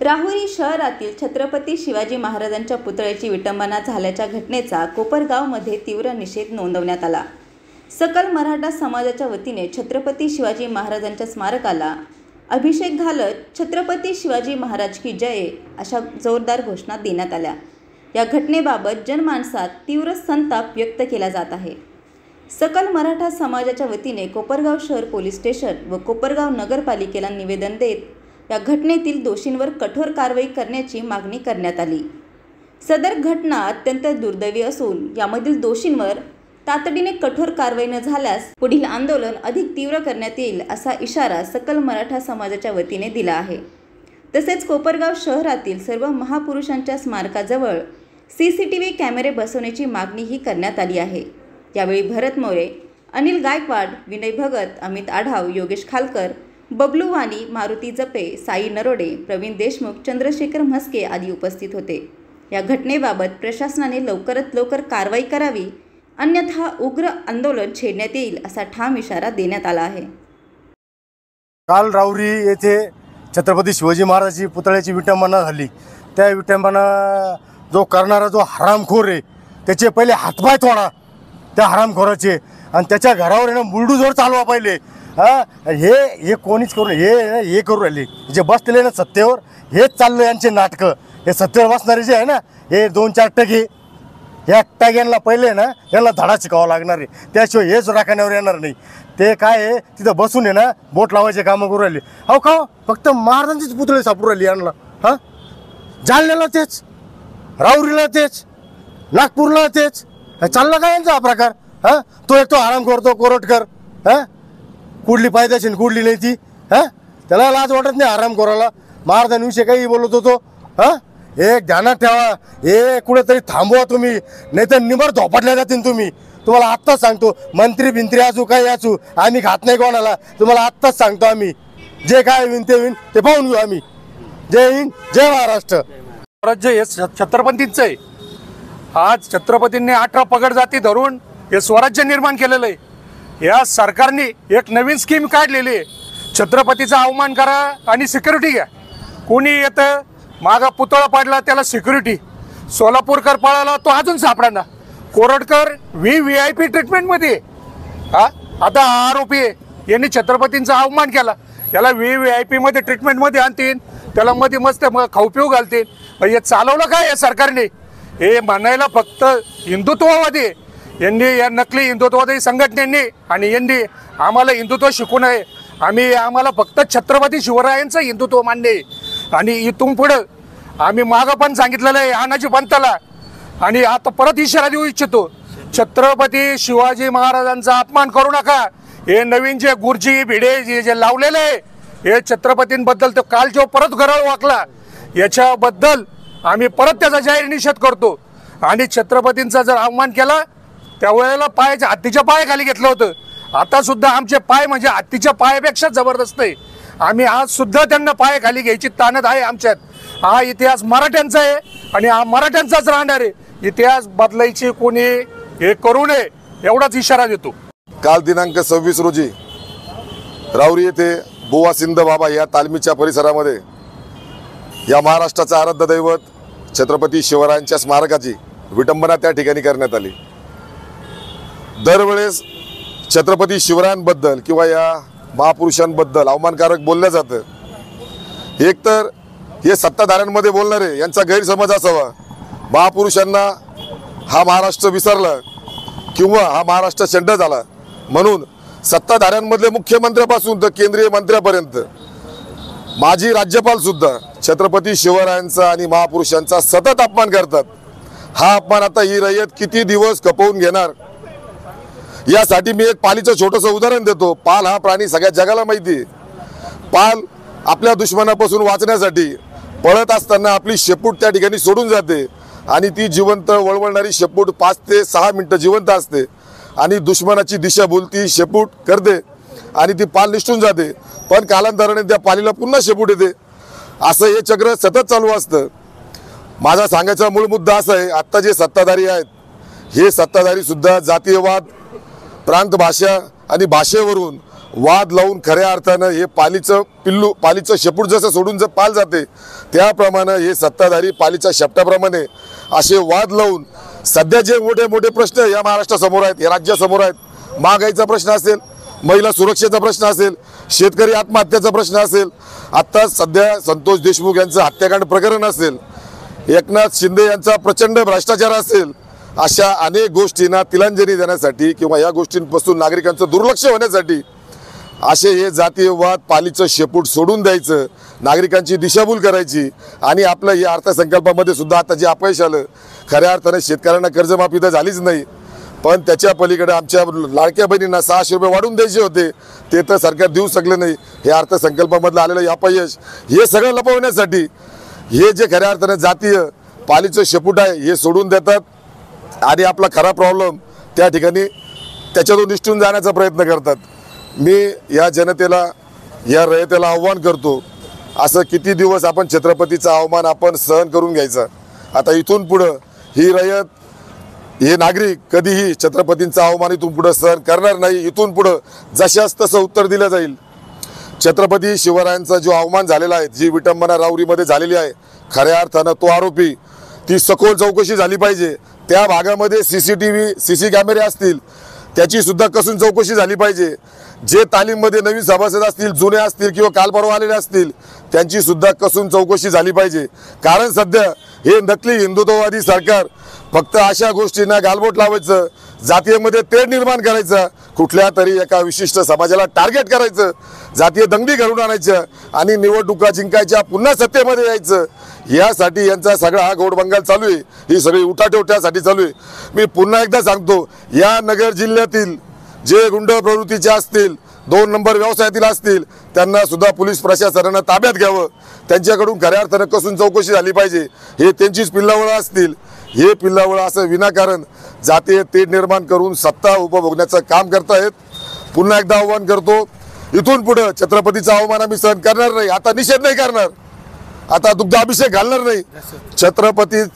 राहुरी शहरातील छत्रपती शिवाजी महाराजांच्या पुतळ्याची विटंबना झाल्याच्या घटनेचा कोपरगावमध्ये तीव्र निषेध नोंदवण्यात आला। सकल मराठा समाजाच्या वतीने छत्रपती शिवाजी महाराजांच्या स्मारकाला अभिषेक घालत छत्रपती शिवाजी महाराज की जय अशा जोरदार घोषणा देण्यात आल्या। या घटनेबाबत जनमानसात तीव्र संताप व्यक्त केला जात आहे। सकल मराठा समाजाच्या वतीने कोपरगाव शहर पोलीस स्टेशन व कोपरगाव नगरपालिकेला निवेदन देत या घटनेतील दोषींवर कठोर कारवाई करण्याची मागणी करण्यात आली। सदर घटना अत्यंत दुर्दैवी असून यामधील दोषींवर तातडीने कठोर कारवाई न झाल्यास पुढील आंदोलन अधिक तीव्र करण्यात येईल असा इशारा सकल मराठा समाजाच्या वतीने दिला आहे। तसेच कोपरगाव शहरातील सर्व महापुरुषांच्या स्मारकाजवळ CCTV कॅमेरे बसवण्याची मागणीही करण्यात आली आहे। यावेळी भरत मोरे, अनिल गायकवाड, विनय भगत, अमित आढाव, योगेश खालकर, बबलू वाणी, मारुती जपे, साई नरोडे, प्रवीण देशमुख, चंद्रशेखर म्हस्के आदी उपस्थित होते। या घटनेबाबत प्रशासनाने लवकरात लवकर कारवाई करावी, अन्यथा उग्र आंदोलन छेडण्यात येईल असा ठाम इशारा देण्यात आला आहे। काल राहुरी येथे छत्रपती शिवाजी महाराजांची पुतळ्याची विटंबना झाली। त्या विटंबना जो करणारा जो हरामखोर आहे त्याचे पहिले हातपाय तोडा त्या हरामखोराचे, आणि त्याच्या घरावर आहे ना बुलडोझर चालवा पहिले। हे कोणीच करून हे करू राहिले जे बसलेले ना सत्तेवर, हेच चाललं यांचे नाटकं। हे सत्तेवर बसणारे जे आहे ना हे 2-4 टक्के, ह्या टग्यांना पहिले ना यांना धडा शिकावा लागणार आहे, त्याशिवाय हेच राखण्यावर येणार नाही। ते काय आहे तिथं बसून आहे ना बोट लावायचे कामं करू राहिले। अहो का फक्त महाराजांचीच पुतळे सापडू राहिली यांना। जालन्याला तेच, राहुरीला तेच, नागपूरला तेच, चालला का यांचा हा प्रकार? तो एक तो हरामखोर, तो कोरटकर, कुठली पायदाशी कुठली नाही ती, त्याला लाज वाटत नाही हरामखोराला। महाराजांविषयी काही बोलत होतो। एक ध्यानात ठेवा, हे कुठेतरी थांबवा तुम्ही, नाही तर निबर धोपाटल्या जातील तुम्ही। तुम्हाला आत्ताच सांगतो, मंत्री भिंत्री असू काय असू आम्ही खात नाही कोणाला, तुम्हाला आत्ताच सांगतो आम्ही। जे काय होईन ते होईन ते पाहून घेऊ आम्ही। जय हिंद, जय महाराष्ट्र। स्वराज्य हे छत्रपतींचं आहे। आज छत्रपतींनी 18 पगड जाती धरून हे स्वराज्य निर्माण केलेलं आहे। या सरकारने एक नवीन स्कीम काढलेली आहे, छत्रपतीचा अवमान करा आणि सिक्युरिटी घ्या। कोणी येतं मागा पुतळा पाडला त्याला सिक्युरिटी, सोलापूरकर पळाला तो अजून सापडाना, कोरटकर VIP ट्रीटमेंटमध्ये। आता आरोपी आहे यांनी छत्रपतींचा अवमान केला, याला VIP मध्ये ट्रीटमेंटमध्ये आणतील, त्याला मध्ये मस्त खाऊ पिऊ घालतील। हे चालवलं काय या सरकारने? हे म्हणायला फक्त हिंदुत्ववादी यांनी, या नकली हिंदुत्ववादी संघटनेने आणि यांनी आम्हाला हिंदुत्व शिकू नये। आम्हाला फक्त छत्रपती शिवरायांचं हिंदुत्व मान्य आहे। आणि इथून पुढं आम्ही मागं पण सांगितलेलं आहे आनाजी पंथाला, आणि आता परत इशारा देऊ इच्छितो, छत्रपती शिवाजी महाराजांचा अपमान करू नका। हे नवीन जे गुरुजी भिडे जे लावलेले आहे हे छत्रपतींबद्दल, तो काल जो परत गरळ वाकला याच्याबद्दल आम्ही परत त्याचा जाहीर निषेध करतो। आणि छत्रपतींचा जर अवमान केला त्यावेळेला पायाच्या हत्तीच्या पायाखाली घेतलं होतं, आता सुद्धा आमचे पाय म्हणजे हत्तीच्या पायापेक्षा जबरदस्त आहे। आम्ही आज सुद्धा त्यांना पायाखाली घ्यायची ताकद आहे आमच्यात। हा इतिहास मराठ्यांचा आहे आणि हा मराठ्यांचाच राहणार आहे। इतिहास बदलायची कोणी हे करू नये एवढाच इशारा देतो। काल दिनांक 26 रोजी राहुरी येथे बुवा सिंध बाबा या तालमीच्या परिसरामध्ये या महाराष्ट्राचा आराध्य दैवत छत्रपती शिवरायांच्या स्मारकाची विटंबना त्या ठिकाणी करण्यात आली। दरवेळेस छत्रपती शिवरायांबद्दल किंवा या महापुरुषांबद्दल अवमानकारक बोललं जातं। एक तर हे सत्ताधाऱ्यांमध्ये बोलणारे यांचा गैरसमज असावा, महापुरुषांना हा महाराष्ट्र विसरला किंवा हा महाराष्ट्र शंड झाला म्हणून सत्ताधाऱ्यांमधले मुख्यमंत्र्यापासून तर केंद्रीय मंत्र्यापर्यंत माजी राज्यपाल सुद्धा छत्रपती शिवरायांचा आणि महापुरुषांचा सतत अपमान करतात। हा अपमान आता ही रयत किती दिवस खपवून घेणार, यासाठी मी एक पालीचं छोटंसं उदाहरण देतो। पाल हा प्राणी सगळ्या जगाला माहिती आहे। पाल आपल्या दुश्मनापासून वाचण्यासाठी पळत असताना आपली शेपूट त्या ठिकाणी सोडून जाते आणि ती जिवंत वळवळणारी शेपूट 5 ते 6 मिनिटं जिवंत असते आणि दुश्मनाची दिशाभूल ती शेपूट करते आणि ती पाल निष्ठून जाते, पण कालांतराने त्या पालीला पुन्हा शेपूट येते। असं हे चक्र सतत चालू असतं। माझा सांगायचा मूळ मुद्दा असा आहे, आत्ता जे सत्ताधारी आहेत हे सत्ताधारी सुद्धा जातीयवाद, प्रांत भाषा आणि भाषेवरून वाद लावून खऱ्या अर्थानं हे पालीचं पिल्लू, पालीचं शेपूट जसं सोडून जर पाल जाते त्याप्रमाणे हे सत्ताधारी पालीच्या शेपटाप्रमाणे असे वाद लावून सध्या जे मोठे मोठे प्रश्न या महाराष्ट्रासमोर आहेत, या राज्यासमोर आहेत, महागाईचा प्रश्न असेल, महिला सुरक्षेचा प्रश्न असेल, शेतकरी आत्महत्याचा प्रश्न असेल, आत्ता सध्या संतोष देशमुख यांचं हत्याकांड प्रकरण असेल, एकनाथ शिंदे यांचा प्रचंड भ्रष्टाचार असेल, अशा अनेक गोष्टींना तिलांजली देण्यासाठी किंवा या गोष्टींपासून नागरिकांचं दुर्लक्ष होण्यासाठी असे हे जातीयवाद, पालीचं शेपूट सोडून द्यायचं, नागरिकांची दिशाभूल करायची आणि आपलं या अर्थसंकल्पामध्ये सुद्धा आता जे अपयश आलं, खऱ्या अर्थाने शेतकऱ्यांना कर्जमाफी तर झालीच नाही, पण त्याच्या पलीकडे आमच्या लाडक्या बहिणींना 600 रुपये वाढून द्यायचे होते, ते तर सरकार देऊ शकलं नाही. हे अर्थसंकल्पामधलं आलेलं अपयश हे सगळं लपवण्यासाठी हे जे खऱ्या अर्थाने जातीय पालीचं शेपूट आहे हे सोडून देतात आणि आपला खरा प्रॉब्लेम त्या ठिकाणी त्याच्यातून निष्ठून जाण्याचा प्रयत्न करतात. मी या जनतेला, या रयतेला आव्हान करतो, असं किती दिवस आपण छत्रपतीचा अवमान आपण सहन करून घ्यायचा. आता इथून पुढं ही रयत, हे नागरिक कधीही छत्रपतींचा अवमान इथून पुढं सहन करणार नाही. इथून पुढं जशास तसं उत्तर दिलं जाईल. छत्रपती शिवरायांचा जो अवमान झालेला आहे, जी विटंबना राऊरीमध्ये झालेली आहे, खऱ्या अर्थानं तो आरोपी, ती सखोल चौकशी झाली पाहिजे. त्या भागामध्ये CCTV कॅमेरे असतील, त्याची सुद्धा कसून चौकशी झाली पाहिजे. जे तालीममध्ये नवीन सभासद असतील, जुने असतील किंवा काल परवा आलेले असतील, त्यांची सुद्धा कसून चौकशी झाली पाहिजे. कारण सध्या हे नकली हिंदुत्ववादी सरकार फक्त अशा गोष्टींना गालबोट लावायचं, जातीयमध्ये तेढ निर्माण करायचं, कुठल्या तरी एका विशिष्ट समाजाला टार्गेट करायचं, जातीय दंगली घडवून आणायचं आणि निवडणुका जिंकायच्या, पुन्हा सत्तेमध्ये यायचं, यासाठी यांचा सगळा हा घोडबंगाल चालू आहे. ही सगळी उठाठेव त्यासाठी चालू आहे. मी पुन्हा एकदा सांगतो, या नगर जिल्ह्यातील जे गुंड प्रवृत्तीचे असतील, 2 नंबर व्यवसायातील असतील, त्यांना सुद्धा पोलीस प्रशासनानं ताब्यात घ्यावं. त्यांच्याकडून खऱ्या अर्थानं कसून चौकशी झाली पाहिजे. हे त्यांचीच पिल्लावळं असतील. हे पिल्लावळं असं विनाकारण जातीय तेढ निर्माण करून सत्ता उपभोगण्याचं काम करतायत. पुन्हा एकदा आव्हान करतो, इथून पुढं छत्रपतीचा अवमान आम्ही सहन करणार नाही. आता निषेध नाही करणार, आता दुग्ध अभिषेक घालणार नाही.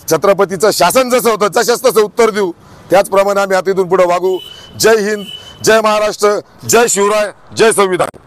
छत्रपतीचं शासन जसं होतं तशाच तसं उत्तर देऊ. त्याचप्रमाणे आम्ही आता इथून पुढे वागू. जय हिंद, जय महाराष्ट्र, जय शिवराय, जय संविधान.